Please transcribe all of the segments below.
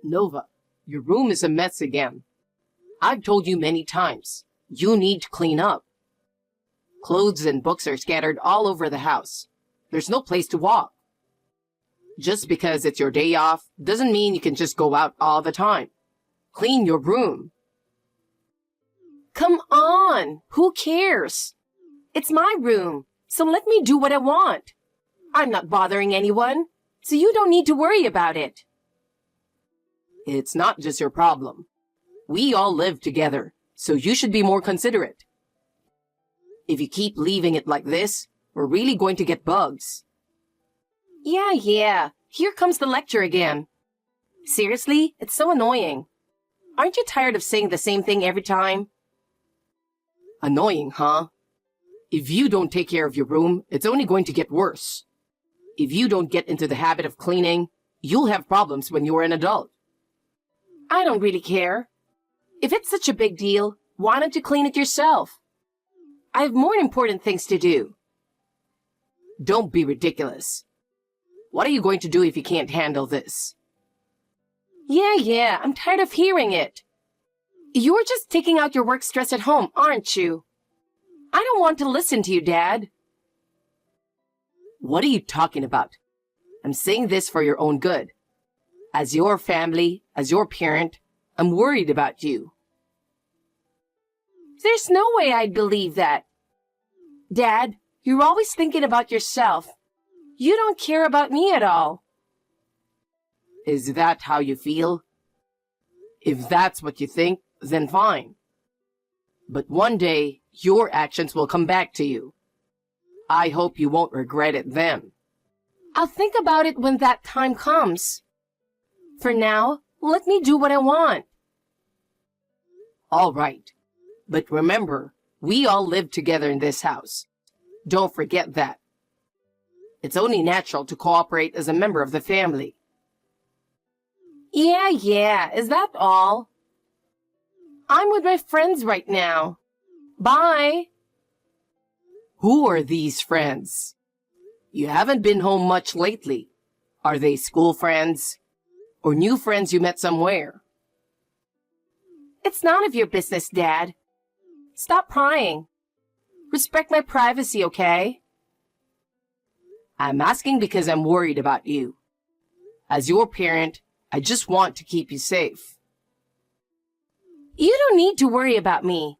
Nova, your room is a mess again. I've told you many times, you need to clean up. Clothes and books are scattered all over the house. There's no place to walk. Just because it's your day off doesn't mean you can just go out all the time. Clean your room. Come on, who cares? It's my room, so let me do what I want. I'm not bothering anyone, so you don't need to worry about it. It's not just your problem. We all live together, so you should be more considerate. If you keep leaving it like this, we're really going to get bugs. Yeah, here comes the lecture again. Seriously, it's so annoying. Aren't you tired of saying the same thing every time? Annoying, huh? If you don't take care of your room, it's only going to get worse. If you don't get into the habit of cleaning, you'll have problems when you're an adult. I don't really care. If it's such a big deal, why don't you clean it yourself? I have more important things to do. Don't be ridiculous. What are you going to do if you can't handle this? Yeah, I'm tired of hearing it. You're just taking out your work stress at home, aren't you? I don't want to listen to you, Dad. What are you talking about? I'm saying this for your own good. As your family, as your parent, I'm worried about you. There's no way I'd believe that. Dad, you're always thinking about yourself. You don't care about me at all. Is that how you feel? If that's what you think, then fine. But one day, your actions will come back to you. I hope you won't regret it then. I'll think about it when that time comes. For now, let me do what I want. All right. But remember, we all live together in this house. Don't forget that. It's only natural to cooperate as a member of the family. Yeah, is that all? I'm with my friends right now. Bye. Who are these friends? You haven't been home much lately. Are they school friends? Or new friends you met somewhere? It's none of your business, Dad. Stop prying. Respect my privacy, okay? I'm asking because I'm worried about you. As your parent, I just want to keep you safe. You don't need to worry about me.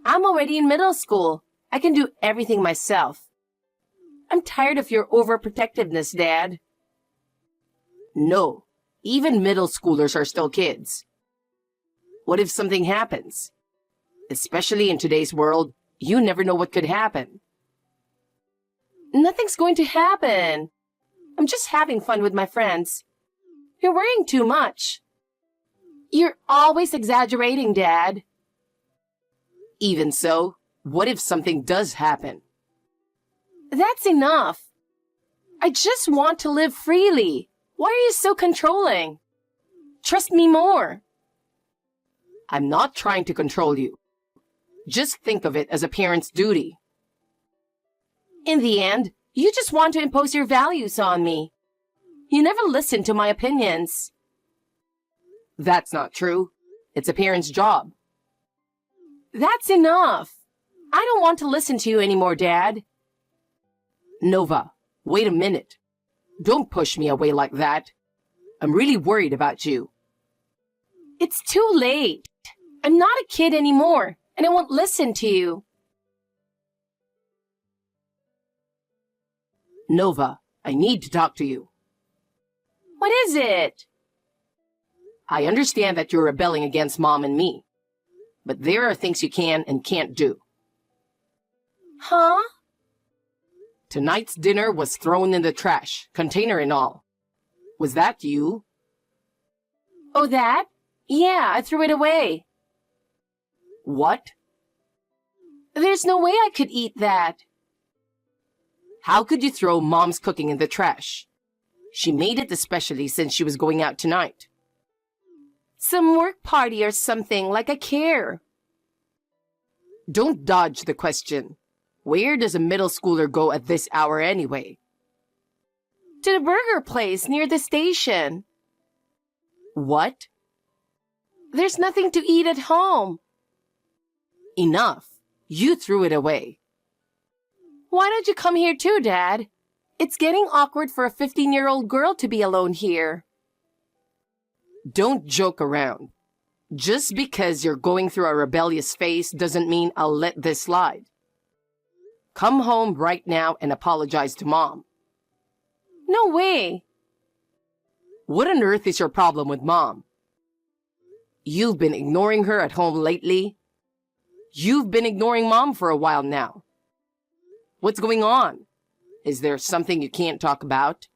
I'm already in middle school. I can do everything myself. I'm tired of your overprotectiveness, Dad. No, even middle schoolers are still kids. What if something happens? Especially in today's world, you never know what could happen. Nothing's going to happen. I'm just having fun with my friends. You're worrying too much. You're always exaggerating, Dad. Even so, what if something does happen? That's enough. I just want to live freely. Why are you so controlling? Trust me more. I'm not trying to control you. Just think of it as a parent's duty. In the end, you just want to impose your values on me. You never listen to my opinions. That's not true. It's a parent's job. That's enough. I don't want to listen to you anymore, Dad. Nova, wait a minute. Don't push me away like that. I'm really worried about you. It's too late. I'm not a kid anymore, and I won't listen to you. Nova, I need to talk to you. What is it? I understand that you're rebelling against Mom and me, but there are things you can and can't do. Huh? Tonight's dinner was thrown in the trash, container and all. Was that you? Oh, that? Yeah, I threw it away. What? There's no way I could eat that. How could you throw Mom's cooking in the trash? She made it especially since she was going out tonight. Some work party or something, like I care. Don't dodge the question. Where does a middle schooler go at this hour anyway? To the burger place near the station. What? There's nothing to eat at home. Enough. You threw it away. Why don't you come here too, Dad? It's getting awkward for a 15-year-old girl to be alone here. Don't joke around. Just because you're going through a rebellious phase doesn't mean I'll let this slide. Come home right now and apologize to Mom. No way. What on earth is your problem with Mom? You've been ignoring her at home lately. You've been ignoring Mom for a while now. What's going on? Is there something you can't talk about?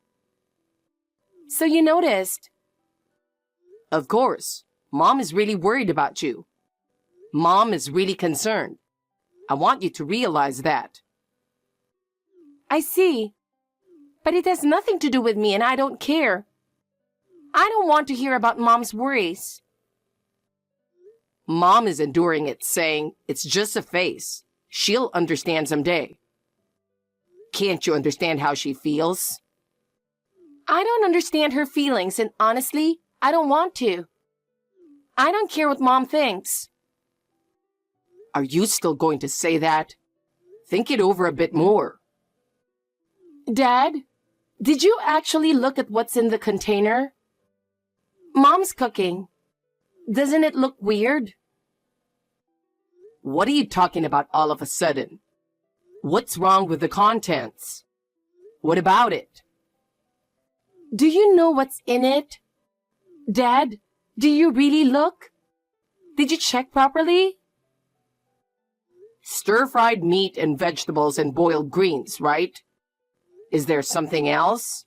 So you noticed. Of course. Mom is really worried about you. Mom is really concerned. I want you to realize that. I see. But it has nothing to do with me and I don't care. I don't want to hear about Mom's worries. Mom is enduring it, saying it's just a phase. She'll understand someday. Can't you understand how she feels? I don't understand her feelings and honestly, I don't want to. I don't care what Mom thinks. Are you still going to say that? Think it over a bit more. Dad, did you actually look at what's in the container? Mom's cooking. Doesn't it look weird? What are you talking about all of a sudden? What's wrong with the contents? What about it? Do you know what's in it? Dad, do you really look? Did you check properly? Stir-fried meat and vegetables and boiled greens, right? Is there something else?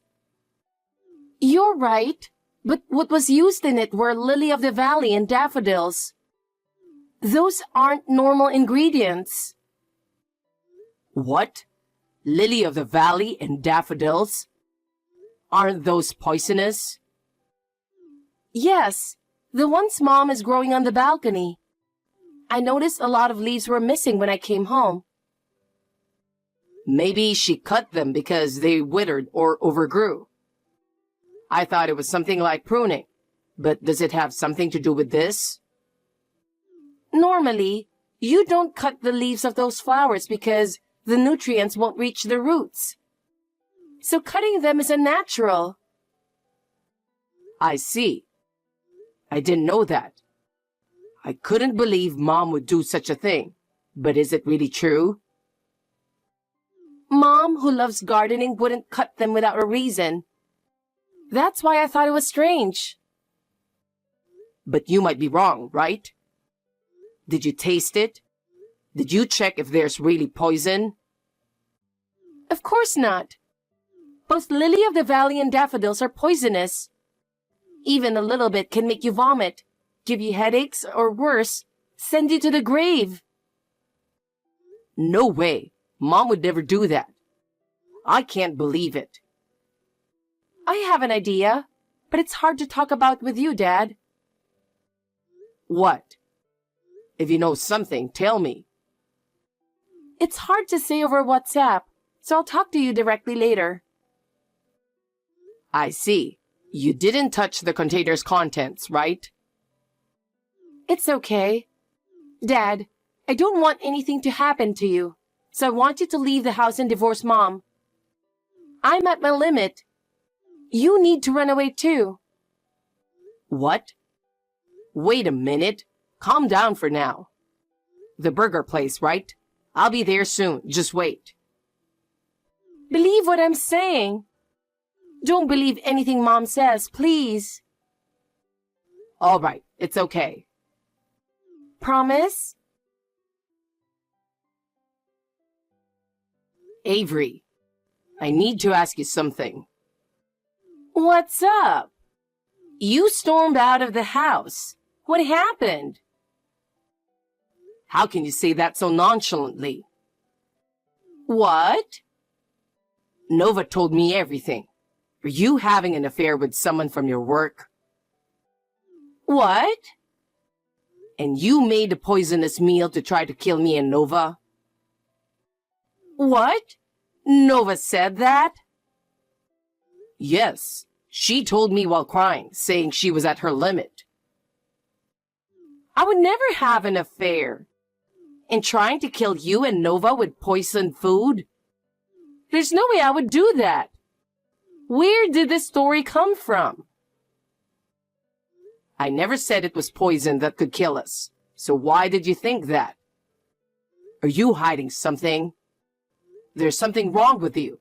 You're right, but what was used in it were lily of the valley and daffodils. Those aren't normal ingredients. What? Lily of the valley and daffodils? Aren't those poisonous? Yes, the ones Mom is growing on the balcony. I noticed a lot of leaves were missing when I came home. Maybe she cut them because they withered or overgrew. I thought it was something like pruning, but does it have something to do with this? Normally, you don't cut the leaves of those flowers because the nutrients won't reach the roots. So cutting them is unnatural. I see. I didn't know that. I couldn't believe Mom would do such a thing. But is it really true? Mom, who loves gardening, wouldn't cut them without a reason. That's why I thought it was strange. But you might be wrong, right? Did you taste it? Did you check if there's really poison? Of course not. Both lily of the valley and daffodils are poisonous. Even a little bit can make you vomit, give you headaches, or worse, send you to the grave. No way. Mom would never do that. I can't believe it. I have an idea, but it's hard to talk about with you, Dad. What? If you know something, tell me. It's hard to say over WhatsApp, so I'll talk to you directly later. I see. You didn't touch the container's contents, right? It's okay. Dad, I don't want anything to happen to you, so I want you to leave the house and divorce Mom. I'm at my limit. You need to run away too. What? Wait a minute. Calm down for now. The burger place, right? I'll be there soon. Just wait. Believe what I'm saying. Don't believe anything Mom says, please. All right, it's okay. Promise? Avery, I need to ask you something. What's up? You stormed out of the house. What happened? How can you say that so nonchalantly? What? Nova told me everything. Are you having an affair with someone from your work? What? And you made a poisonous meal to try to kill me and Nova? What? Nova said that? Yes, She told me while crying, saying she was at her limit. I would never have an affair. And trying to kill you and Nova with poisoned food? There's no way I would do that. Where did this story come from? I never said it was poison that could kill us. So why did you think that? Are you hiding something? There's something wrong with you.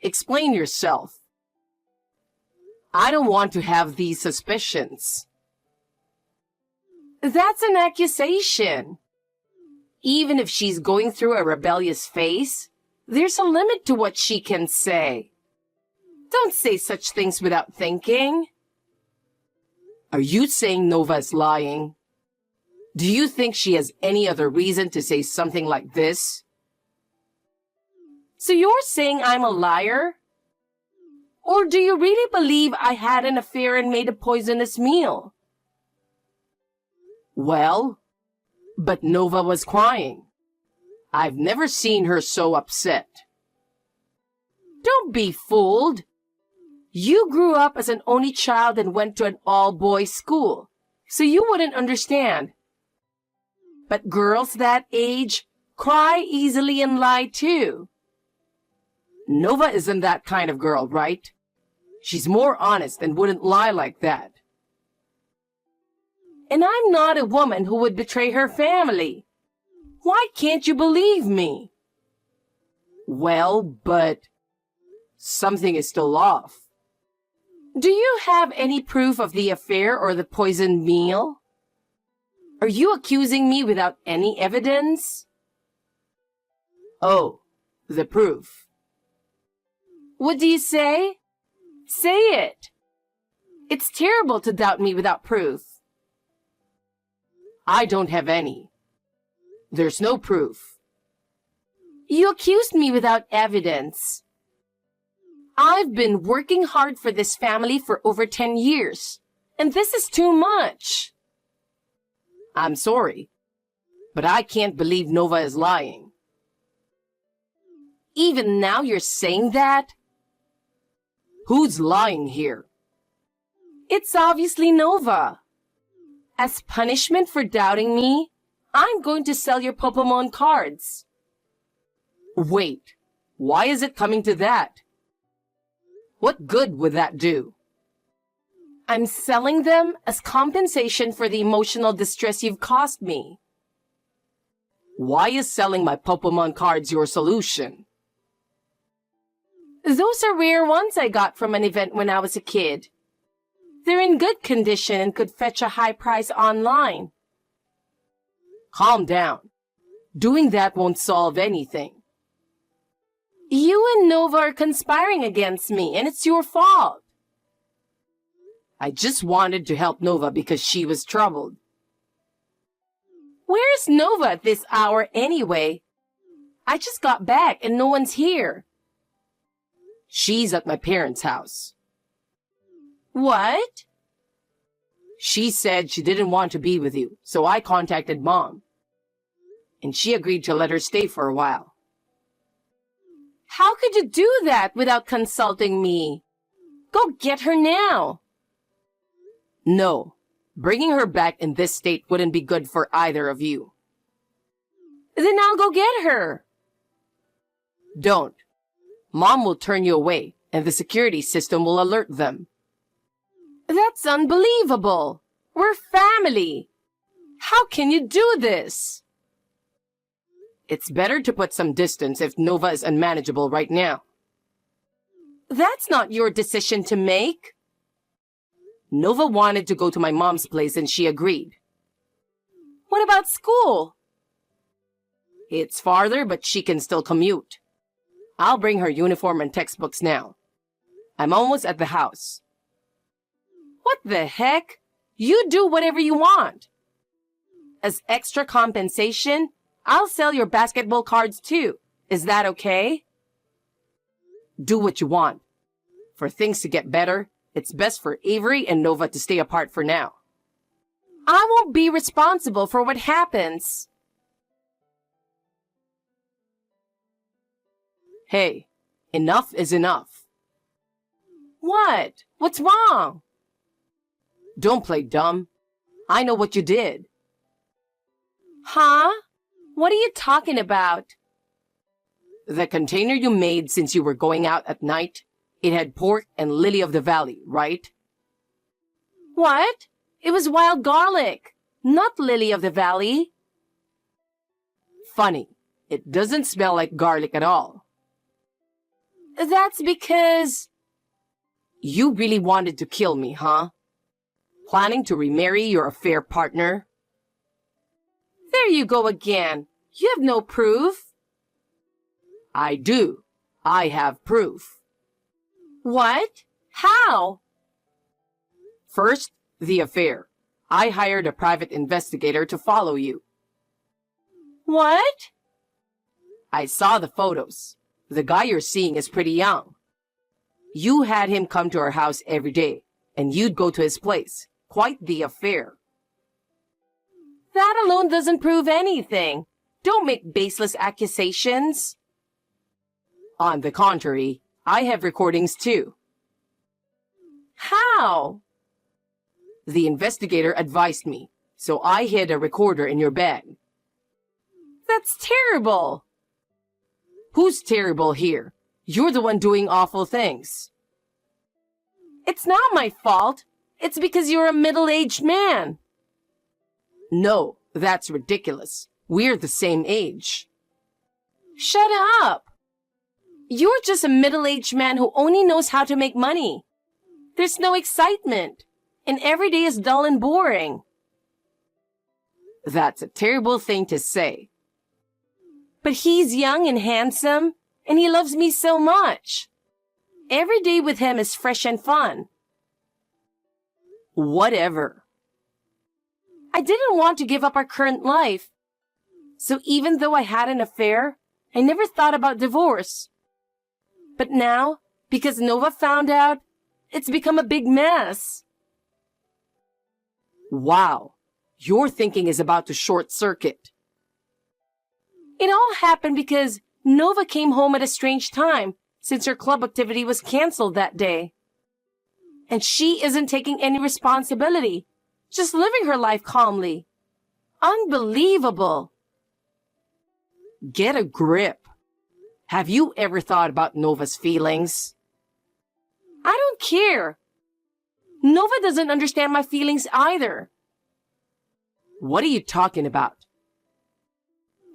Explain yourself. I don't want to have these suspicions. That's an accusation. Even if she's going through a rebellious phase, there's a limit to what she can say. Don't say such things without thinking. Are you saying Nova is lying? Do you think she has any other reason to say something like this? So you're saying I'm a liar? Or do you really believe I had an affair and made a poisonous meal? Well, but Nova was crying. I've never seen her so upset. Don't be fooled. You grew up as an only child and went to an all-boys school, so you wouldn't understand. But girls that age cry easily and lie too. Nova isn't that kind of girl, right? She's more honest and wouldn't lie like that. And I'm not a woman who would betray her family. Why can't you believe me? Well, but something is still off. Do you have any proof of the affair or the poisoned meal? Are you accusing me without any evidence? Oh, the proof. What do you say? Say it. It's terrible to doubt me without proof. I don't have any. There's no proof. You accused me without evidence. I've been working hard for this family for over 10 years, and this is too much. I'm sorry, but I can't believe Nova is lying. Even now you're saying that? Who's lying here? It's obviously Nova. As punishment for doubting me, I'm going to sell your Pokemon cards. Wait, why is it coming to that? What good would that do? I'm selling them as compensation for the emotional distress you've caused me. Why is selling my Pokemon cards your solution? Those are rare ones I got from an event when I was a kid. They're in good condition and could fetch a high price online. Calm down. Doing that won't solve anything. You and Nova are conspiring against me, and it's your fault. I just wanted to help Nova because she was troubled. Where's Nova at this hour anyway? I just got back and no one's here. She's at my parents' house. What? She said she didn't want to be with you, so I contacted Mom. And she agreed to let her stay for a while. How could you do that without consulting me? Go get her now. No, bringing her back in this state wouldn't be good for either of you. Then I'll go get her. Don't. Mom will turn you away, and the security system will alert them. That's unbelievable. We're family. How can you do this? It's better to put some distance if Nova is unmanageable right now. That's not your decision to make. Nova wanted to go to my mom's place and she agreed. What about school? It's farther, but she can still commute. I'll bring her uniform and textbooks now. I'm almost at the house. What the heck? You do whatever you want. As extra compensation, I'll sell your basketball cards too. Is that okay? Do what you want. For things to get better, it's best for Avery and Nova to stay apart for now. I won't be responsible for what happens. Hey, enough is enough. What? What's wrong? Don't play dumb. I know what you did. Huh? What are you talking about? The container you made since you were going out at night, it had pork and lily of the valley, right? What? It was wild garlic, not lily of the valley. Funny. It doesn't smell like garlic at all. That's because... You really wanted to kill me, huh? Planning to remarry your affair partner? There you go again. You have no proof. I do. I have proof. What? How? First, the affair. I hired a private investigator to follow you. What? I saw the photos. The guy you're seeing is pretty young. You had him come to our house every day, and you'd go to his place. Quite the affair. That alone doesn't prove anything. Don't make baseless accusations. On the contrary, I have recordings too. How? The investigator advised me, so I hid a recorder in your bag. That's terrible. Who's terrible here? You're the one doing awful things. It's not my fault. It's because you're a middle-aged man. No, that's ridiculous. We're the same age. Shut up. You're just a middle-aged man who only knows how to make money. There's no excitement, and every day is dull and boring. That's a terrible thing to say. But he's young and handsome, and he loves me so much. Every day with him is fresh and fun. Whatever. I didn't want to give up our current life. So even though I had an affair, I never thought about divorce. But now, because Nova found out, it's become a big mess. Wow. Your thinking is about to short circuit. It all happened because Nova came home at a strange time since her club activity was canceled that day. And she isn't taking any responsibility, just living her life calmly. Unbelievable. Get a grip. Have you ever thought about Nova's feelings? I don't care. Nova doesn't understand my feelings either. What are you talking about?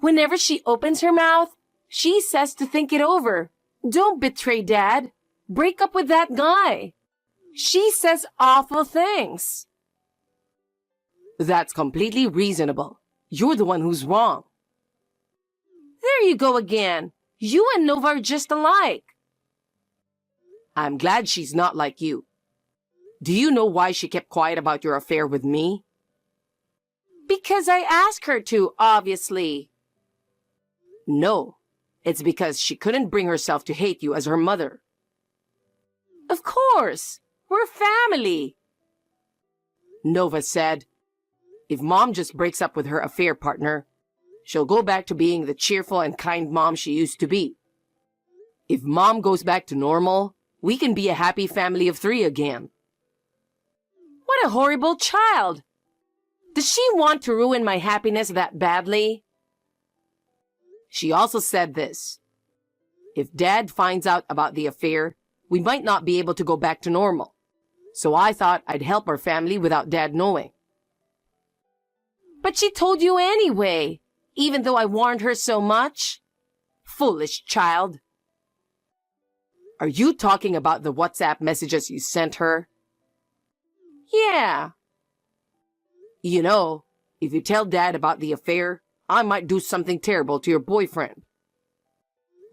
Whenever she opens her mouth, she says to think it over. Don't betray Dad. Break up with that guy. She says awful things. That's completely reasonable. You're the one who's wrong. There you go again. You and Nova are just alike. I'm glad she's not like you. Do you know why she kept quiet about your affair with me? Because I asked her to, obviously. No, it's because she couldn't bring herself to hate you as her mother. Of course. We're family. Nova said, if Mom just breaks up with her affair partner, she'll go back to being the cheerful and kind mom she used to be. If Mom goes back to normal, we can be a happy family of 3 again. What a horrible child. Does she want to ruin my happiness that badly? She also said this. If Dad finds out about the affair, we might not be able to go back to normal. So I thought I'd help our family without Dad knowing. But she told you anyway, even though I warned her so much. Foolish child. Are you talking about the WhatsApp messages you sent her? Yeah. You know, if you tell Dad about the affair, I might do something terrible to your boyfriend.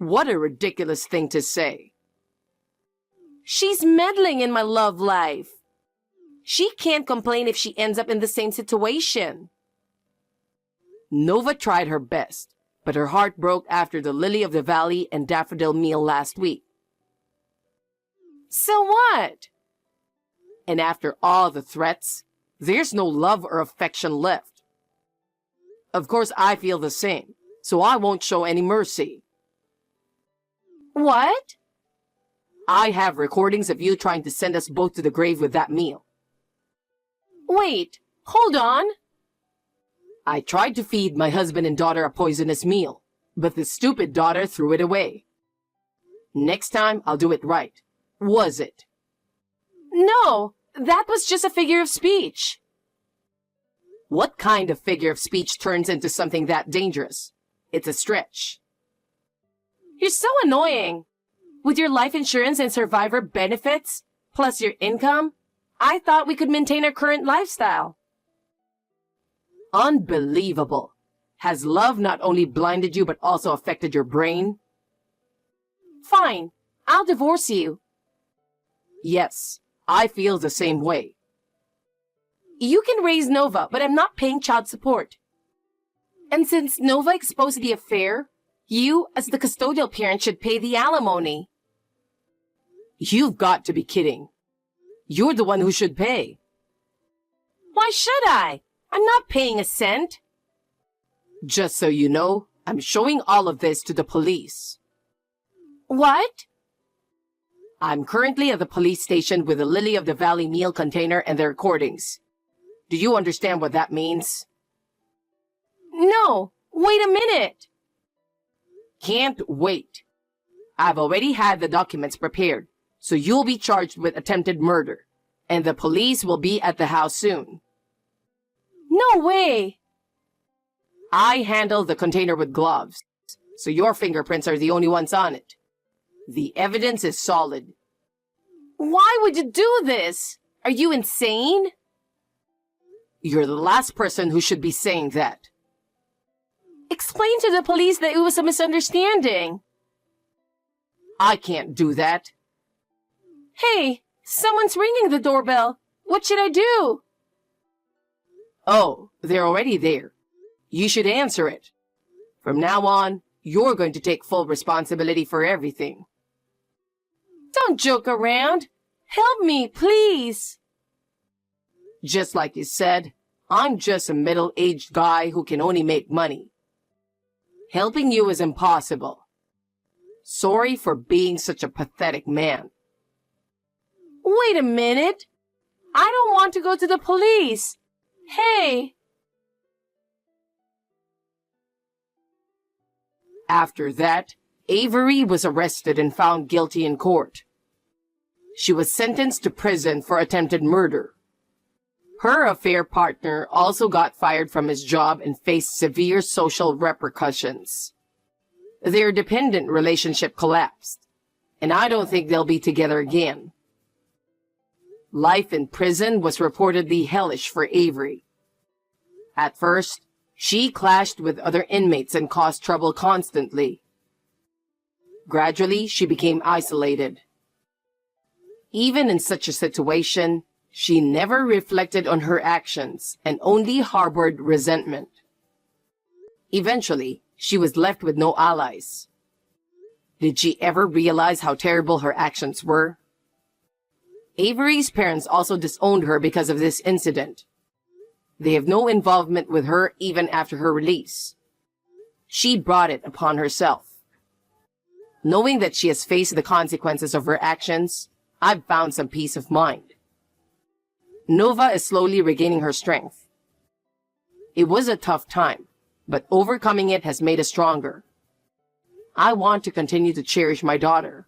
What a ridiculous thing to say. She's meddling in my love life. She can't complain if she ends up in the same situation. Nova tried her best, but her heart broke after the Lily of the Valley and daffodil meal last week. So what? And after all the threats, there's no love or affection left. Of course, I feel the same, so I won't show any mercy. What? I have recordings of you trying to send us both to the grave with that meal. Wait, hold on. I tried to feed my husband and daughter a poisonous meal, but the stupid daughter threw it away. Next time, I'll do it right. Was it? No, that was just a figure of speech. What kind of figure of speech turns into something that dangerous? It's a stretch. You're so annoying. With your life insurance and survivor benefits, plus your income, I thought we could maintain our current lifestyle. Unbelievable. Has love not only blinded you but also affected your brain? Fine, I'll divorce you. Yes, I feel the same way. You can raise Nova, but I'm not paying child support. And since Nova exposed the affair, you, as the custodial parent, should pay the alimony. You've got to be kidding. You're the one who should pay. Why should I? I'm not paying a cent. Just so you know, I'm showing all of this to the police. What? I'm currently at the police station with the Lily of the Valley meal container and the recordings. Do you understand what that means? No, wait a minute. Can't wait. I've already had the documents prepared, so you'll be charged with attempted murder, and the police will be at the house soon. No way. I handle the container with gloves, so your fingerprints are the only ones on it. The evidence is solid. Why would you do this? Are you insane? You're the last person who should be saying that. Explain to the police that it was a misunderstanding. I can't do that. Hey, someone's ringing the doorbell. What should I do? Oh, they're already there. You should answer it. From now on, you're going to take full responsibility for everything. Don't joke around. Help me, please. Just like you said, I'm just a middle-aged guy who can only make money. Helping you is impossible. Sorry for being such a pathetic man. Wait a minute. I don't want to go to the police. Hey. After that, Avery was arrested and found guilty in court. She was sentenced to prison for attempted murder. Her affair partner also got fired from his job and faced severe social repercussions. Their dependent relationship collapsed, and I don't think they'll be together again. Life in prison was reportedly hellish for Avery. At first, she clashed with other inmates and caused trouble constantly. Gradually, she became isolated. Even in such a situation, she never reflected on her actions and only harbored resentment. Eventually, she was left with no allies. Did she ever realize how terrible her actions were? Avery's parents also disowned her because of this incident. They have no involvement with her even after her release. She brought it upon herself. Knowing that she has faced the consequences of her actions, I've found some peace of mind. Nova is slowly regaining her strength. It was a tough time, but overcoming it has made us stronger. I want to continue to cherish my daughter.